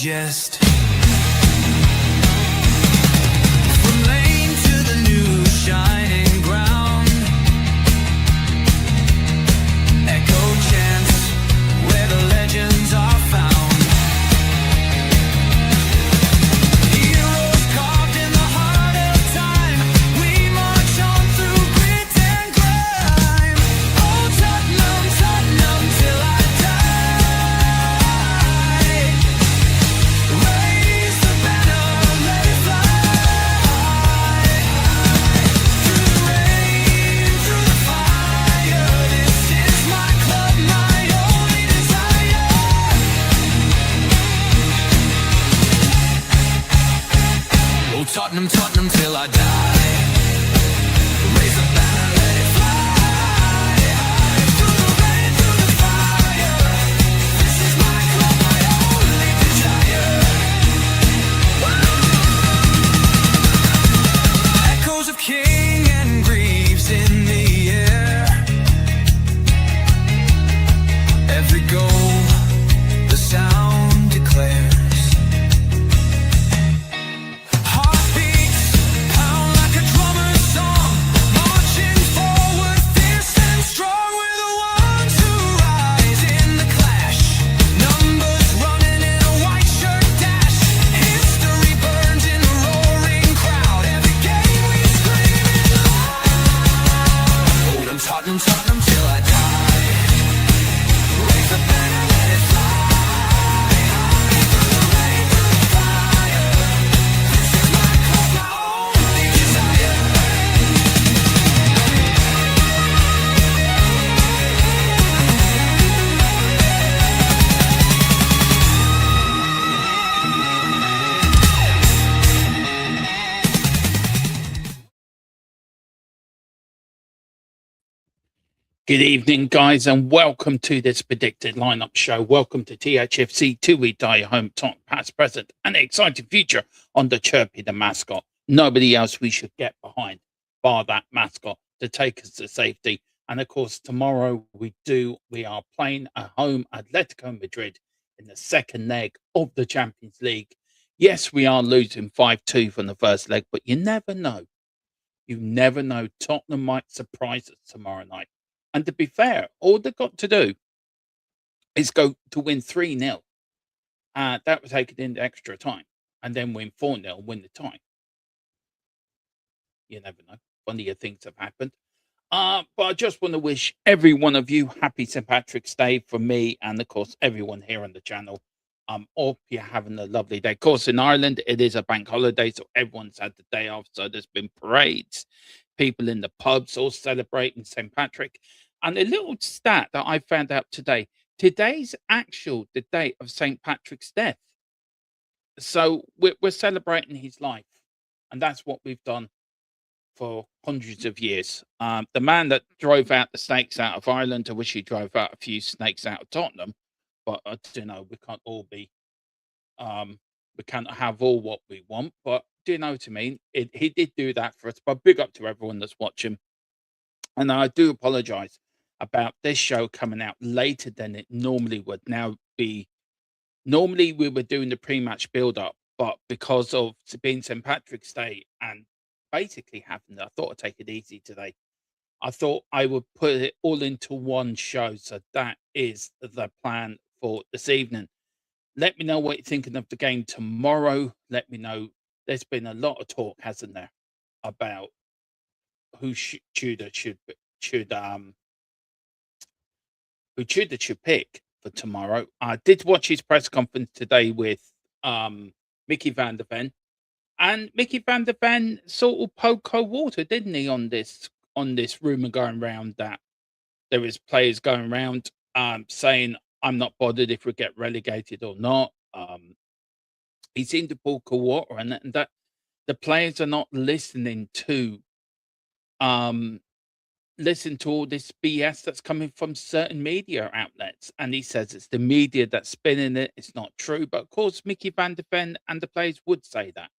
digest. From lane to the new shining ground, echo chants where the legends are found. Heroes carved in the heart of time, we march on through grit and grime. Oh Tottenham, Tottenham till I die. Raise the banner, let it fly. Through the rain, through the fire, this is my club, my only desire. Oh Tottenham, Tottenham till I die. Raise the banner, let it fly. Through the rain, through the fire, this is my club, my only desire. Echoes of King and Greaves in the air. Every goal, the sound declares. Heartbeats pound like a drummer's song, marching forward, fierce and strong. We're the ones who rise in the clash. Numbers running in a white shirt dash. History burns in a roaring crowd. Every game we scream it loud. Oh, Tottenham, Tottenham till I die. Raise the banner, let it fly. Through the rain, through the fire, this is my club, my only desire. Good evening, guys, and welcome to this predicted lineup show. Welcome to THFC, till we die home, Tottenham past, present, and exciting future on the Chirpy the mascot. Nobody else we should get behind, bar that mascot, to take us to safety. And of course, tomorrow we are playing at home Atletico Madrid in the second leg of the Champions League. Yes, we are losing 5-2 from the first leg, but you never know. You never know. Tottenham might surprise us tomorrow night. And to be fair, all they've got to do is go to win 3-0. That would take it into extra time. And then win 4-0, win the tie. You never know. Funnier things have happened. But I just want to wish every one of you happy St. Patrick's Day from me and, of course, everyone here on the channel. Hope you're having a lovely day. Of course, in Ireland, it is a bank holiday, so everyone's had the day off. So there's been parades, people in the pubs all celebrating St. Patrick. And a little stat that I found out today, today's the date of St. Patrick's death. So we're celebrating his life. And that's what we've done for hundreds of years. The man that drove out the snakes out of Ireland, I wish he drove out a few snakes out of Tottenham. But I don't know, we can't all be, we can't have all what we want. But do you know what I mean? He did do that for us. But big up to everyone that's watching. And I do apologize about this show coming out later than it normally would now be. Normally we were doing the pre-match build-up, but because of being St. Patrick's Day and basically having, I thought I'd take it easy today. I thought I would put it all into one show. So that is the plan for this evening. Let me know what you're thinking of the game tomorrow. Let me know. There's been a lot of talk, hasn't there, about who Tudor should pick for tomorrow. I did watch his press conference today with Mickey van der Ven, and Mickey van der Ven sort of poked cold water, didn't he, on this rumor going around that there is players going around saying, I'm not bothered if we get relegated or not. He seemed to pull cold water, and that the players are not listening to listen to all this BS that's coming from certain media outlets. And he says it's the media that's spinning it. It's not true. But of course, Mickey van der Ven and the players would say that.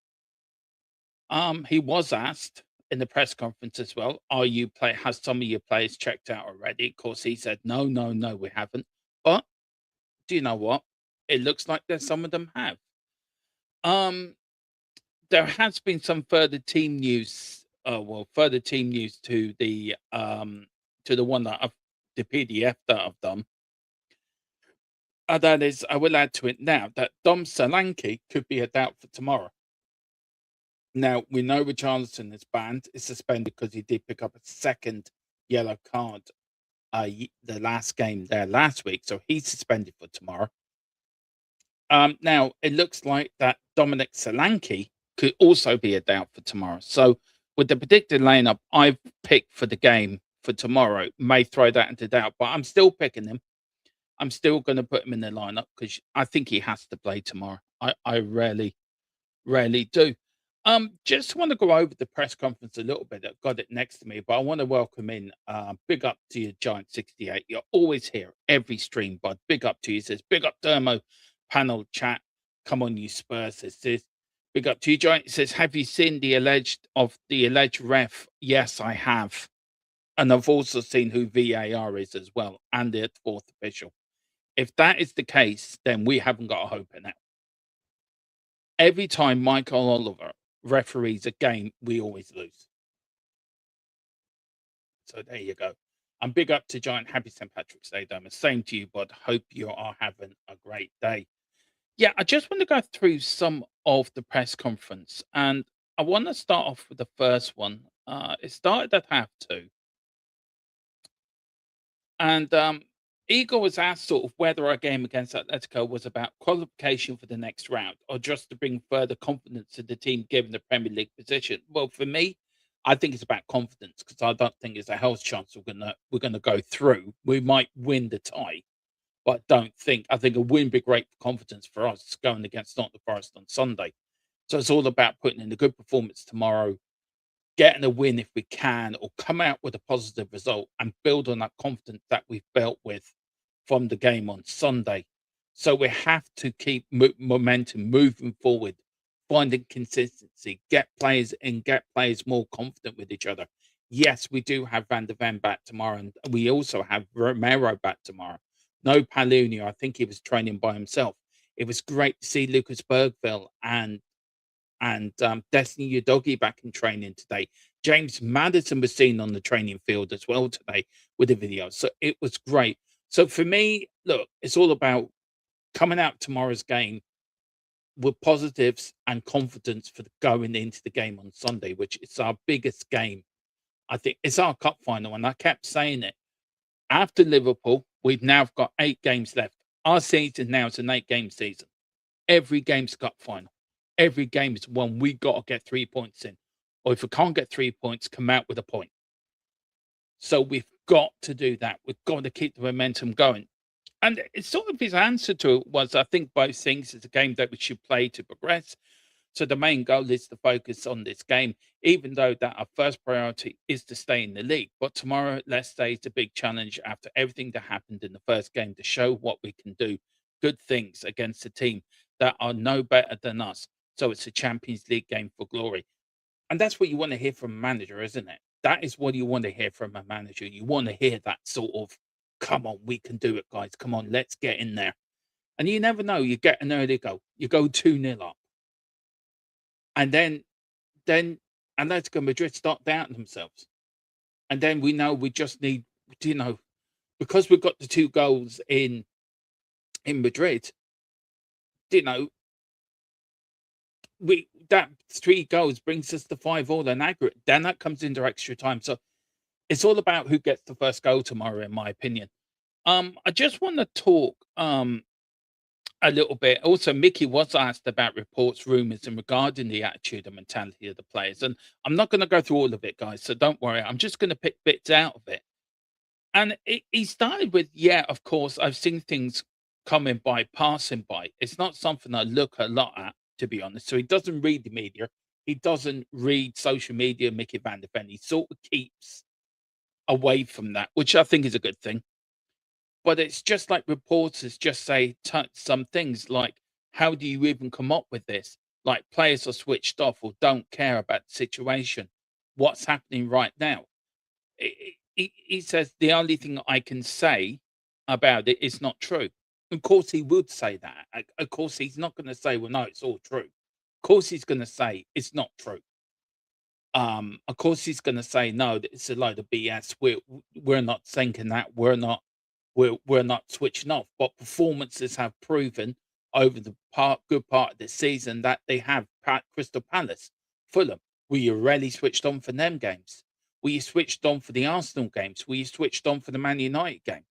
He was asked in the press conference as well, has some of your players checked out already? Of course, he said, no, we haven't. But do you know what? It looks like there's some of them have. Um, there has been some further team news. Further team news to the one that the PDF that I've done. That is, I will add to it now that Dom Solanke could be a doubt for tomorrow. Now we know Richarlison is banned, is suspended because he did pick up a second yellow card the last game there last week, so he's suspended for tomorrow. Now it looks like that Dominic Solanke could also be a doubt for tomorrow. So with the predicted lineup I've picked for the game for tomorrow, may throw that into doubt, but I'm still picking him. I'm still going to put him in the lineup because I think he has to play tomorrow. I rarely do. Just want to go over the press conference a little bit. I've got it next to me, but I want to welcome in. Big up to you, Giant 68. You're always here every stream, bud. Big up to you. Says big up Dermo panel chat. Come on, you Spurs. Says this. Big up to you, Giant. It says, have you seen the alleged ref? Yes, I have, and I've also seen who VAR is as well, and the fourth official. If that is the case, then we haven't got a hope in it. Every time Michael Oliver referees a game, we always lose. So there you go. And big up to Giant. Happy St. Patrick's Day, Dermot. Same to you, bud. Hope you are having a great day. Yeah, I just want to go through some of the press conference. And I want to start off with the first one. It started at half two. And Igor was asked sort of whether our game against Atletico was about qualification for the next round or just to bring further confidence to the team given the Premier League position. Well, for me, I think it's about confidence because I don't think there's a hell's chance we're gonna go through. We might win the tie, but I think a win be great confidence for us going against Nottingham Forest on Sunday. So it's all about putting in a good performance tomorrow, getting a win if we can, or come out with a positive result and build on that confidence that we've built with from the game on Sunday. So we have to keep momentum moving forward, finding consistency, get players in, get players more confident with each other. Yes, we do have Van der Ven back tomorrow, and we also have Romero back tomorrow. No Palunio, I think he was training by himself. It was great to see Lucas Bergville and Destiny Udogi back in training today. James Maddison was seen on the training field as well today with the video. So it was great. So for me, look, it's all about coming out tomorrow's game with positives and confidence for going into the game on Sunday, which is our biggest game. I think it's our cup final. And I kept saying it. After Liverpool, we've now got 8 games left. Our season now is an 8-game season. Every game's cup final. Every game is one we got to get 3 points in. Or if we can't get 3 points, come out with a point. So we've got to do that. We've got to keep the momentum going. And it's sort of his answer to it was, I think both things. It's a game that we should play to progress. So the main goal is to focus on this game, even though that our first priority is to stay in the league. But tomorrow, let's say, it's a big challenge after everything that happened in the first game to show what we can do, good things against a team that are no better than us. So it's a Champions League game for glory. And that's what you want to hear from a manager, isn't it? That is what you want to hear from a manager. You want to hear that sort of, come on, we can do it, guys. Come on, let's get in there. And you never know. You get an early goal. You go 2-0 up. And then Atletico Madrid start doubting themselves. And then we know we just need, because we've got the 2 goals in Madrid, that 3 goals brings us to 5-5 in aggregate. Then that comes into extra time. So it's all about who gets the first goal tomorrow, in my opinion. I just want to talk a little bit. Also, Mickey was asked about reports, rumors, and regarding the attitude and mentality of the players. And I'm not going to go through all of it, guys. So don't worry. I'm just going to pick bits out of it. And he started with, yeah, of course, I've seen things coming by, passing by. It's not something I look a lot at, to be honest. So he doesn't read the media. He doesn't read social media, Mickey Van der Ven. He sort of keeps away from that, which I think is a good thing. But it's just like reporters just say some things like, how do you even come up with this? Like players are switched off or don't care about the situation. What's happening right now? He says the only thing I can say about it is not true. Of course, he would say that. Of course, he's not going to say, well, no, it's all true. course he's going to say it's not true. Of course he's going to say no, that it's a load of BS. We're not thinking that. We're not switching off. But performances have proven over the good part of the season that they have. Crystal Palace, Fulham. Were you really switched on for them games? Were you switched on for the Arsenal games? Were you switched on for the Man United game?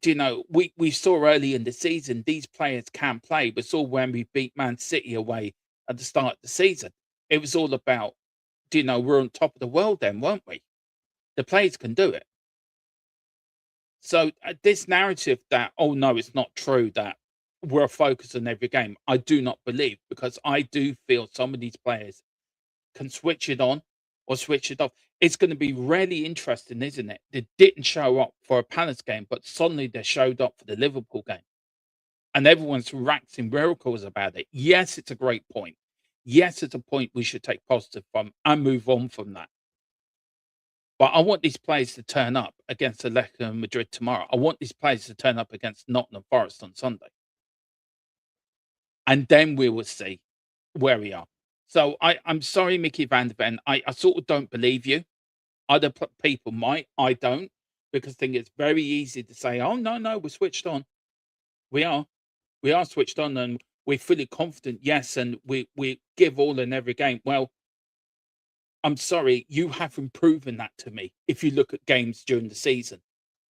Do you know, we saw early in the season these players can play. We saw when we beat Man City away at the start of the season. It was all about, do you know, we're on top of the world then, weren't we? The players can do it. So this narrative that, oh no, it's not true that we're focused on every game, I do not believe, because I do feel some of these players can switch it on or switch it off. It's going to be really interesting, isn't it? They didn't show up for a Palace game, but suddenly they showed up for the Liverpool game. And everyone's waxing miracles about it. Yes, it's a great point. Yes, it's a point we should take positive from and move on from that. But I want these players to turn up against Atletico Madrid tomorrow. I want these players to turn up against Nottingham Forest on Sunday. And then we will see where we are. So I'm sorry, Mickey Van der Ven. I sort of don't believe you. Other people might. I don't. Because I think it's very easy to say, oh, no, we're switched on. We are. We are switched on and we're fully confident, yes, and we give all in every game. Well, I'm sorry, you haven't proven that to me. If you look at games during the season,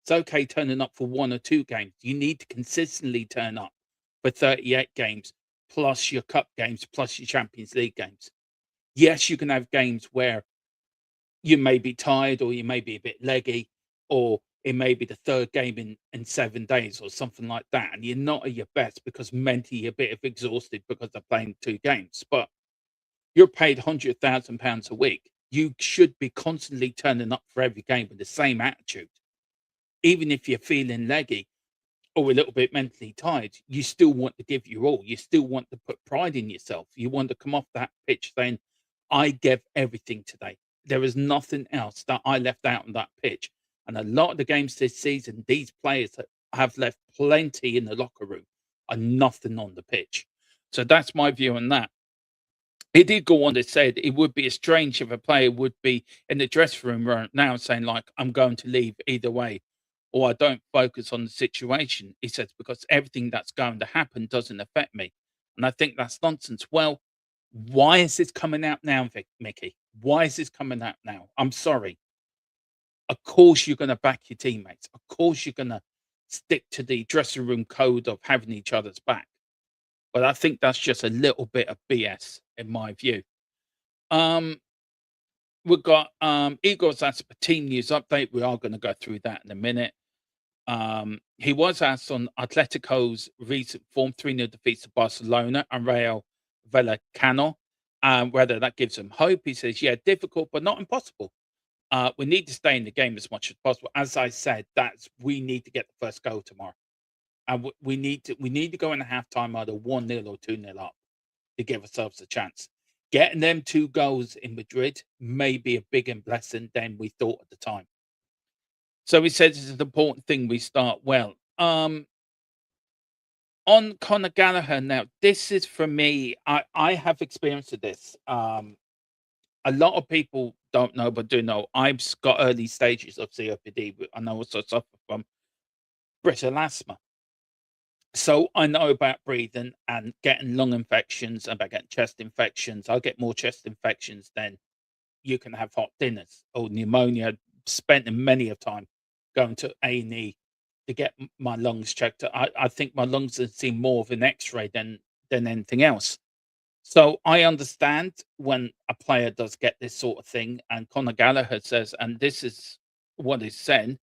it's okay turning up for 1 or 2 games. You need to consistently turn up for 38 games, plus your cup games, plus your Champions League games. Yes, you can have games where you may be tired or you may be a bit leggy, or it may be the 3rd game in 7 days or something like that. And you're not at your best because mentally you're a bit of exhausted because they're playing 2 games. But you're paid £100,000 a week. You should be constantly turning up for every game with the same attitude. Even if you're feeling leggy or a little bit mentally tired, you still want to give your all. You still want to put pride in yourself. You want to come off that pitch saying, I gave everything today. There is nothing else that I left out on that pitch. And a lot of the games this season, these players that have left plenty in the locker room are nothing on the pitch. So that's my view on that. He did go on to say it would be strange if a player would be in the dressing room right now saying, like, I'm going to leave either way, or I don't focus on the situation. He says, because everything that's going to happen doesn't affect me. And I think that's nonsense. Well, why is this coming out now, Mickey? Why is this coming out now? I'm sorry. Of course, you're going to back your teammates. Of course, you're going to stick to the dressing room code of having each other's back. But I think that's just a little bit of BS in my view. Um, we've got Igor's asked a team news update. We are going to go through that in a minute. He was asked on Atletico's recent form 3-0 defeats to Barcelona and Real Vallecano, whether that gives him hope. He says, yeah, difficult, but not impossible. We need to stay in the game as much as possible. As I said, we need to get the first goal tomorrow. And we need to go in a halftime either 1-0 or 2-0 up to give ourselves a chance. Getting them 2 goals in Madrid may be a bigger blessing than we thought at the time. So he says it's an important thing we start well. On Conor Gallagher now, this is for me. I have experience of this. A lot of people don't know, but do know. I've got early stages of COPD, and I also suffer from brittle asthma. So I know about breathing and getting lung infections, about getting chest infections. I'll get more chest infections than you can have hot dinners or pneumonia. Spent many a time going to A&E to get my lungs checked. I think my lungs have seen more of an X-ray than anything else. So I understand when a player does get this sort of thing, and Conor Gallagher says, and this is what he's saying,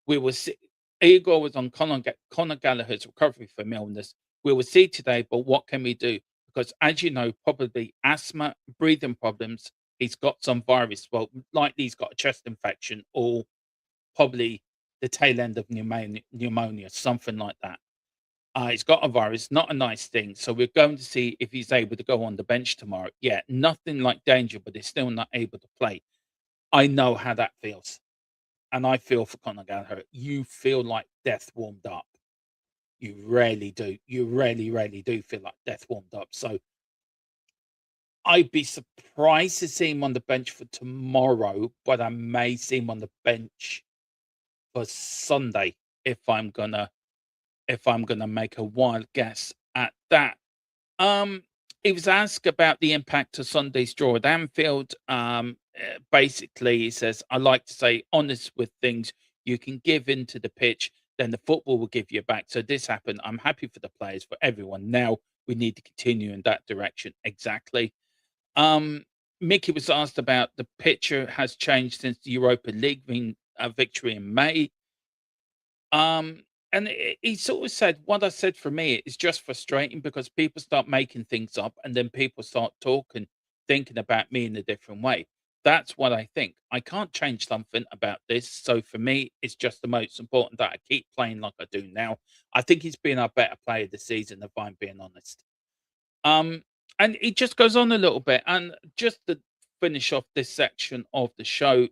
we will see. Igor was on Conor Gallagher's recovery from illness. We will see today, but what can we do? Because as you know, probably asthma, breathing problems, he's got some virus. Well, likely he's got a chest infection or probably the tail end of pneumonia, something like that. He's got a virus, not a nice thing. So we're going to see if he's able to go on the bench tomorrow. Yeah, nothing like danger, but he's still not able to play. I know how that feels. And I feel for Conor Gallagher. You feel like death warmed up. You really do. You really, really do feel like death warmed up. So I'd be surprised to see him on the bench for tomorrow, but I may see him on the bench for Sunday if I'm gonna make a wild guess at that. Um, he was asked about the impact of Sunday's draw at Anfield. Basically, he says, "I like to say honest with things. You can give into the pitch, then the football will give you back. So this happened. I'm happy for the players, for everyone. Now we need to continue in that direction." Exactly. Um, Mickey was asked about the picture has changed since the Europa League victory in May. Um, and he sort of said, "What I said for me is just frustrating because people start making things up and then people start talking, thinking about me in a different way. That's what I think. I can't change something about this. So for me, it's just the most important that I keep playing like I do now. I think he's been our better player this season, if I'm being honest." Um, and it just goes on a little bit. And just to finish off this section of the show,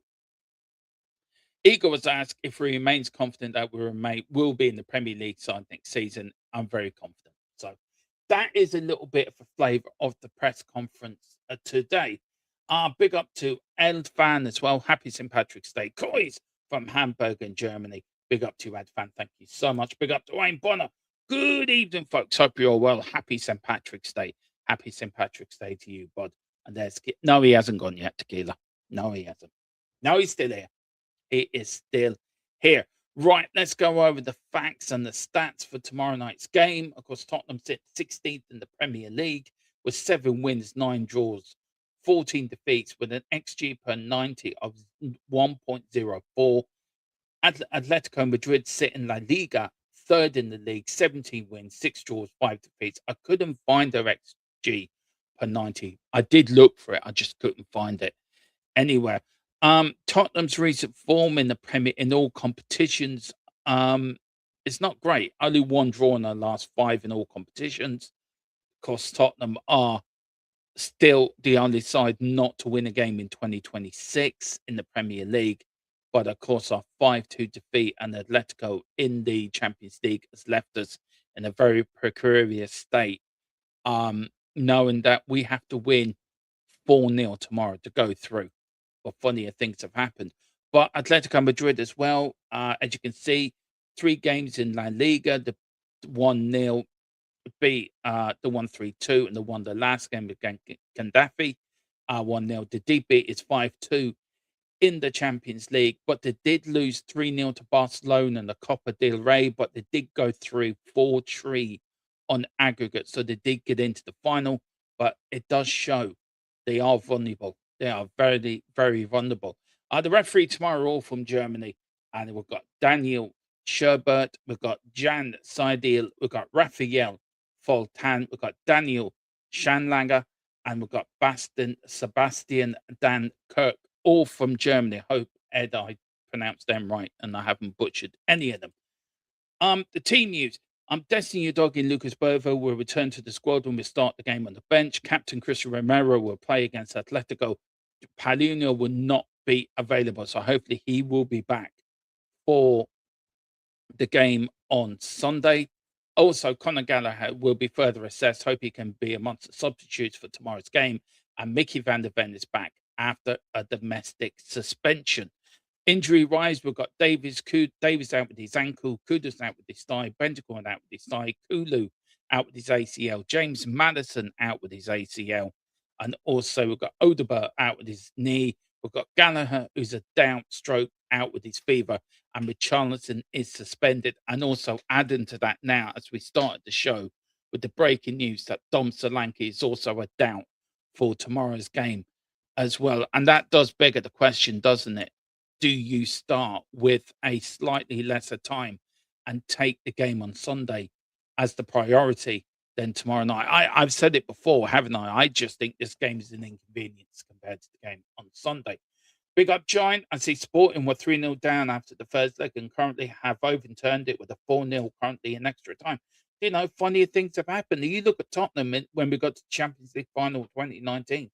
Igor was asked if he remains confident that will be in the Premier League side next season. I'm very confident. So that is a little bit of a flavour of the press conference today. Big up to Eld Fan as well. Happy St. Patrick's Day. COYS from Hamburg in Germany. Big up to you, Ed Fan. Thank you so much. Big up to Wayne Bonner. Good evening, folks. Hope you're all well. Happy St. Patrick's Day. Happy St. Patrick's Day to you, bud. And no, he hasn't gone yet, Tequila. No, he hasn't. No, he's still here. It is still here. Right, let's go over the facts and the stats for tomorrow night's game. Of course, Tottenham sit 16th in the Premier League with 7 wins, 9 draws, 14 defeats with an XG per 90 of 1.04. Atletico Madrid sit in La Liga, third in the league, 17 wins, 6 draws, 5 defeats. I couldn't find their XG per 90. I did look for it, I just couldn't find it anywhere. Tottenham's recent form in the Premier in all competitions is not great. Only 1 draw in the last 5 in all competitions. Of course, Tottenham are still the only side not to win a game in 2026 in the Premier League. But of course, our 5-2 defeat and Atletico in the Champions League has left us in a very precarious state. Knowing that we have to win 4-0 tomorrow to go through. But funnier things have happened. But Atletico Madrid as well, as you can see, 3 games in La Liga, the 1-0 beat the 1-3-2 and the last game against Gaddafi, 1-0. The deep beat is 5-2 in the Champions League, but they did lose 3-0 to Barcelona in the Copa del Rey, but they did go through 4-3 on aggregate. So they did get into the final, but it does show they are vulnerable. They are very, very vulnerable. The referee tomorrow, all from Germany, and we've got Daniel Sherbert, we've got Jan Seidel, we've got Raphael Foltan, we've got Daniel Schanlanger, and we've got Sebastian Dan Kirk, all from Germany. Hope, Ed, I pronounced them right and I haven't butchered any of them. The team news. Destiny Udogi Lucas Bovo will return to the squad when we start the game on the bench. Captain Christian Romero will play against Atletico. Paulinho will not be available, so hopefully he will be back for the game on Sunday. Also, Conor Gallagher will be further assessed. Hope he can be amongst the substitutes for tomorrow's game. And Mickey van der Ven is back after a domestic suspension. Injury wise, we've got Davis out with his ankle, Kudus out with his thigh, Bentancur out with his thigh, Kulu out with his ACL, James Madison out with his ACL, and also we've got Odegaard out with his knee. We've got Gallagher, who's a down stroke, out with his fever, and Richarlison is suspended. And also adding to that now, as we started the show, with the breaking news that Dom Solanke is also a doubt for tomorrow's game as well. And that does beg the question, doesn't it? Do you start with a slightly lesser time and take the game on Sunday as the priority than tomorrow night? I've said it before, haven't I? I just think this game is an inconvenience compared to the game on Sunday. Big up Giant. I see Sporting were 3-0 down after the first leg and currently have overturned it with a 4-0 currently in extra time. You know, funnier things have happened. You look at Tottenham when we got to Champions League final 2019.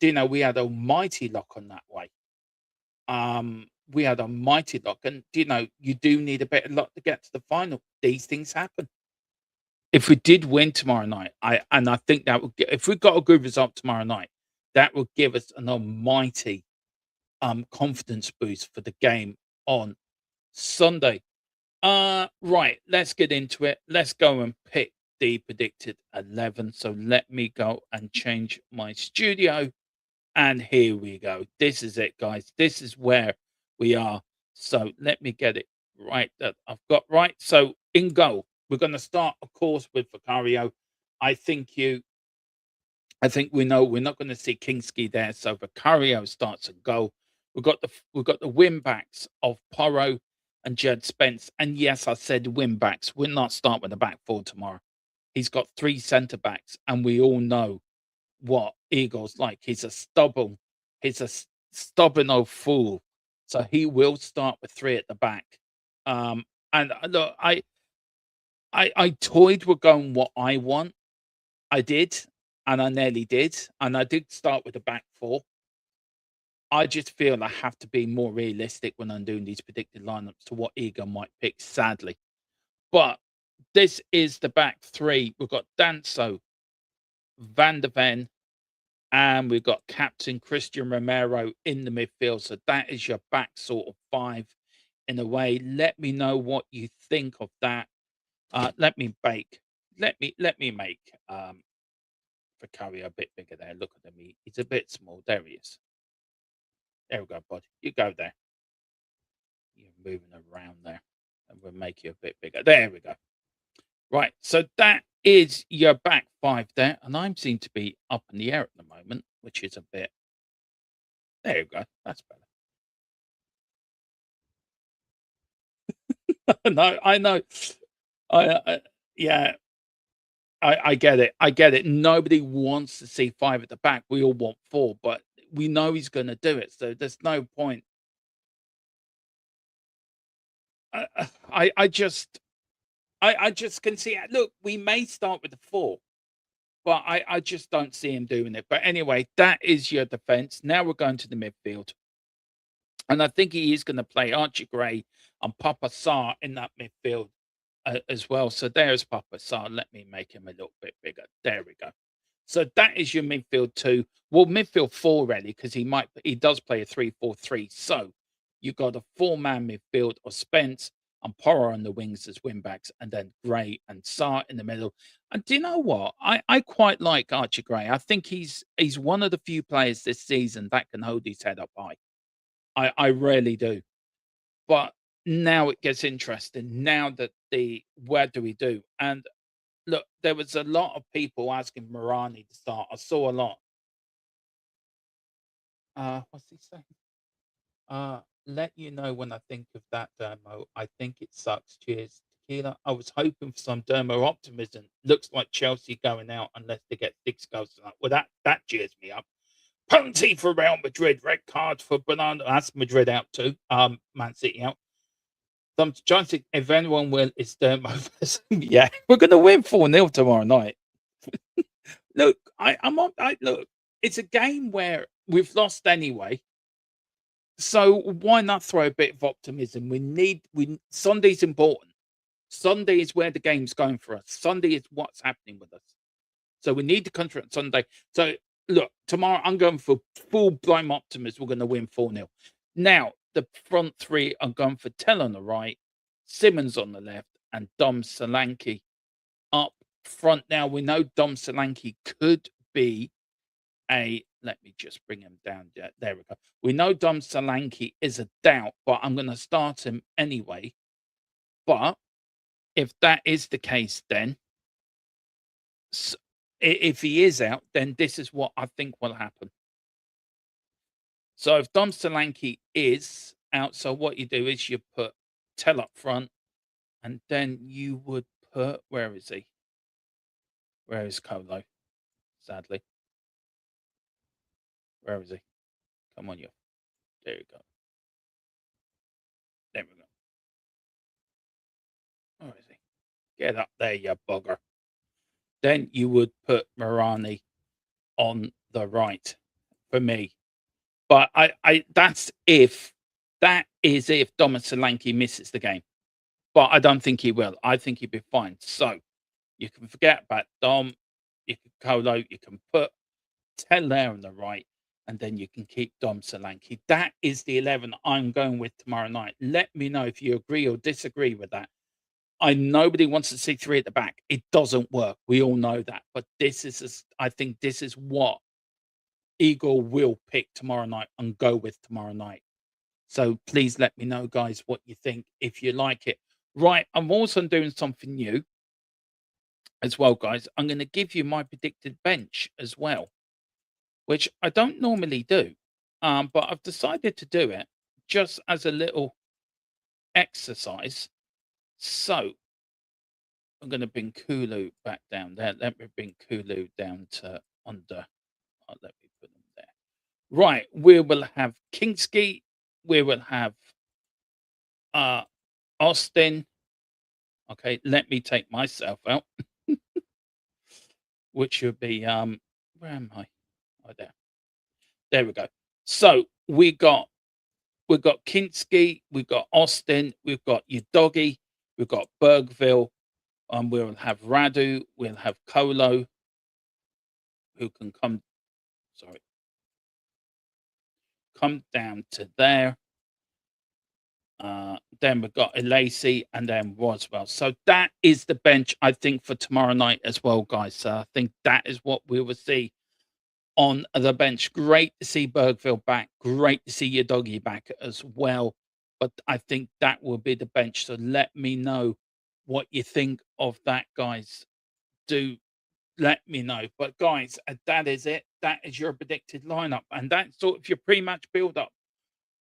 We had a mighty lock on that way. We had a mighty lock, and you do need a better luck to get to the final. These things happen. if we did win tomorrow night, I think that would if we got a good result tomorrow night, that would give us an almighty confidence boost for the game on Sunday. Right, let's get into it. Let's go and pick the predicted 11. So let me go and change my studio. And here we go. This is it, guys. This is where we are. So let me get it right that I've got right. So in goal, we're going to start, of course, with Vicario. I think we know we're not going to see Kingsley there. So Vicario starts a goal. We've got the win backs of Porro and Jed Spence. And yes, I said win backs. We'll not start with the back four tomorrow. He's got 3 centre backs, and we all know what Eagles like. He's a stubborn old fool. So he will start with 3 at the back. And look, I toyed with going what I want. I did, and I nearly did, and I did start with the back four. I just feel I have to be more realistic when I'm doing these predicted lineups to what Eagle might pick, sadly. But this is the back three. We've got Danso, Van der Ven, and we've got Captain Christian Romero in the midfield. So that is your back sort of 5 in a way. Let me know what you think of that. Let me make Vicario a bit bigger there. Look at him. He's a bit small. There he is. There we go, bud. You go there. You're moving around there. And we'll make you a bit bigger. There we go. Right. So that is your back 5 there. And I seem to be up in the air at the moment, which is a bit. There you go. That's better. No, I know. Yeah. I get it. I get it. Nobody wants to see 5 at the back. We all want 4, but we know he's going to do it. So there's no point. I just can see it. Look, we may start with the 4, but I just don't see him doing it. But anyway, that is your defense. Now we're going to the midfield. And I think he is going to play Archie Gray and Papa Sarr in that midfield as well. So there's Papa Sarr. Let me make him a little bit bigger. There we go. So that is your midfield 2. Well, midfield 4 really, because he does play a 3-4-3. So you've got a 4-man midfield of Spence and Porro on the wings as wing backs, and then Gray and Sarr in the middle. And do you know what? I quite like Archie Gray. I think he's one of the few players this season that can hold his head up high. I really do. But now it gets interesting. Now that where do we do? And look, there was a lot of people asking Morani to start. I saw a lot. What's he saying? Let you know when I think of that Dermo. I think it sucks. Cheers, Tequila. I was hoping for some Dermo optimism. Looks like Chelsea going out unless they get 6 goals tonight. Well, that cheers me up. Penalty for Real Madrid. Red card for Bernardo. That's Madrid out too. Man City out. Some chance if anyone will, it's Dermo. Yeah, we're gonna win 4-0 tomorrow night. Look, look. It's a game where we've lost anyway. So why not throw a bit of optimism? Sunday's important. Sunday is where the game's going for us. Sunday is what's happening with us. So we need to concentrate on Sunday. So look, tomorrow I'm going for full blind optimism. We're going to win 4-0. Now, the front 3 are going for Tell on the right, Simmons on the left, and Dom Solanke up front. Now, we know Dom Solanke could be let me just bring him down. Yeah, there we go. We know Dom Solanke is a doubt, but I'm going to start him anyway. But if that is the case, then if he is out, then this is what I think will happen. So if Dom Solanke is out, so what you do is you put Tell up front, and then you would put, where is he? Where is Colo? Sadly. Where is he? Come on, you. There you go. There we go. Where is he? Get up there, you bugger. Then you would put Morani on the right for me. But that is if Dom Solanke misses the game. But I don't think he will. I think he'll be fine. So You can forget about Dom, you can Colo, you can put Tel there on the right, and then you can keep Dom Solanke. That is the 11 I'm going with tomorrow night. Let me know if you agree or disagree with that. Nobody wants to see three at the back. It doesn't work. We all know that. But I think this is what Igor will pick tomorrow night and go with tomorrow night. So please let me know, guys, what you think, if you like it. Right, I'm also doing something new as well, guys. I'm going to give you my predicted bench as well, which I don't normally do. But I've decided to do it just as a little exercise. So I'm going to bring Kulu back down there. Let me bring Kulu down to under. Let me put him there. Right, we will have Kingsky. We will have Austin. Okay, let me take myself out, which would be where am I? Oh, there. There we go. So we've got Kinski, we've got Austin, we've got Udogi, we've got Bergville, we'll have Radu, we'll have Kolo, who can come down to there. Then we've got Elacey and then Roswell. So that is the bench, I think, for tomorrow night as well, guys. So I think that is what we will see on the bench. Great to see Bergville back. Great to see your doggy back as well. But I think that will be the bench. So let me know what you think of that, guys. Do let me know. But guys, that is it. That is your predicted lineup. And that's sort of your pre-match build-up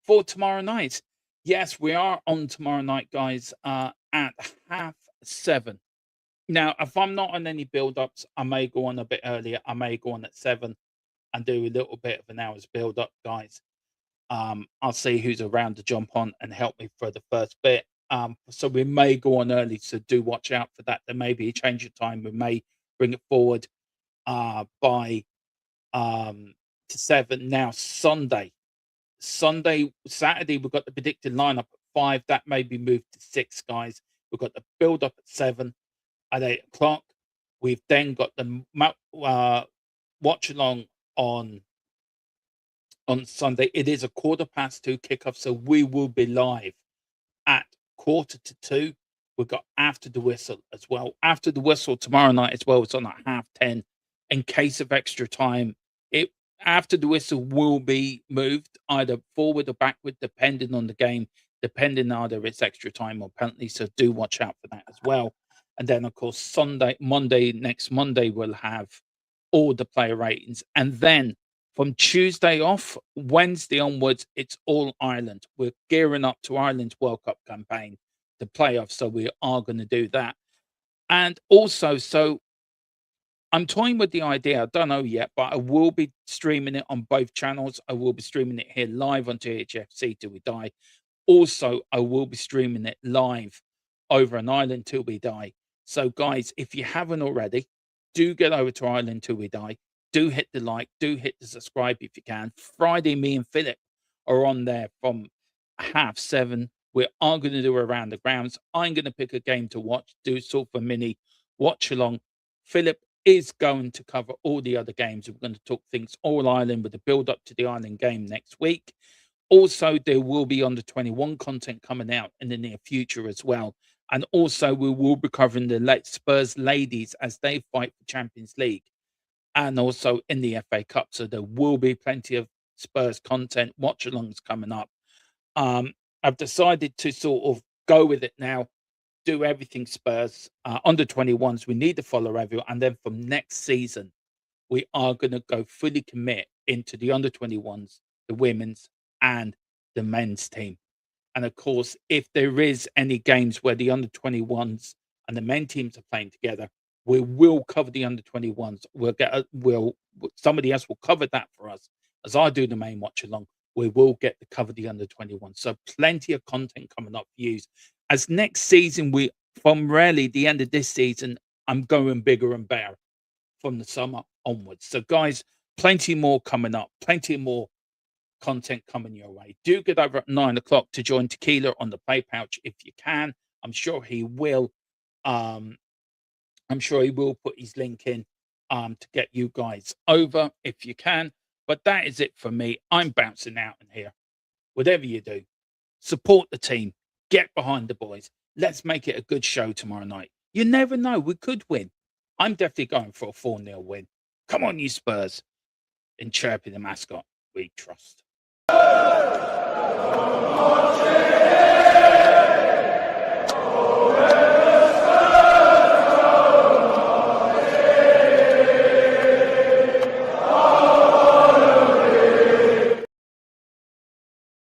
for tomorrow night. Yes, we are on tomorrow night, guys, at 7:30. Now, if I'm not on any build-ups, I may go on a bit earlier. I may go on at 7 and do a little bit of an hour's build-up, guys. I'll see who's around to jump on and help me for the first bit. So we may go on early, so do watch out for that. There may be a change of time. We may bring it forward by to 7. Now, Saturday, we've got the predicted lineup at 5. That may be moved to 6, guys. We've got the build up at 7. At 8 o'clock, we've then got the watch along on Sunday. It is a 2:15 kickoff, so we will be live at 2:45. We've got after the whistle as well. After the whistle tomorrow night as well. It's on at 10:30. In case of extra time, after the whistle will be moved either forward or backward, depending on the game, depending either it's extra time or penalty. So do watch out for that as well. And then, of course, next Monday, we'll have all the player ratings. And then from Tuesday off, Wednesday onwards, it's all Ireland. We're gearing up to Ireland's World Cup campaign, the playoffs. So we are going to do that. And also, so I'm toying with the idea. I don't know yet, but I will be streaming it on both channels. I will be streaming it here live on THFC till we die. Also, I will be streaming it live over an Ireland till we die. So, guys, if you haven't already, do get over to Ireland till we die. Do hit the like, do hit the subscribe if you can. Friday, me and Philip are on there from 7:30. We are going to do around the grounds. I'm going to pick a game to watch, do sort of a mini watch along. Philip is going to cover all the other games. We're going to talk things all Ireland with the build up to the Ireland game next week. Also, there will be under 21 content coming out in the near future as well. And also, we will be covering the Spurs ladies as they fight for Champions League and also in the FA Cup. So there will be plenty of Spurs content, watch-alongs coming up. I've decided to sort of go with it now, do everything Spurs. Under 21s, we need to follow everyone. And then from next season, we are going to go fully commit into the under 21s, the women's, and the men's team. And of course, if there is any games where the under 21s and the men teams are playing together, we will cover the under 21s. Somebody else will cover that for us as I do the main watch along. We will get to cover the under 21s. So plenty of content coming up for you. As next season, from really the end of this season, I'm going bigger and better from the summer onwards. So guys, plenty more coming up, plenty more content coming your way. Do get over at 9 o'clock to join Tequila on the Play Pouch if you can. I'm sure he will I'm sure he will put his link in to get you guys over if you can. But that is it for me. I'm bouncing out in here. Whatever you do, support the team, get behind the boys. Let's make it a good show tomorrow night. You never know, we could win. I'm definitely going for a 4-0 win. Come on, you Spurs. In chirping the mascot, we trust.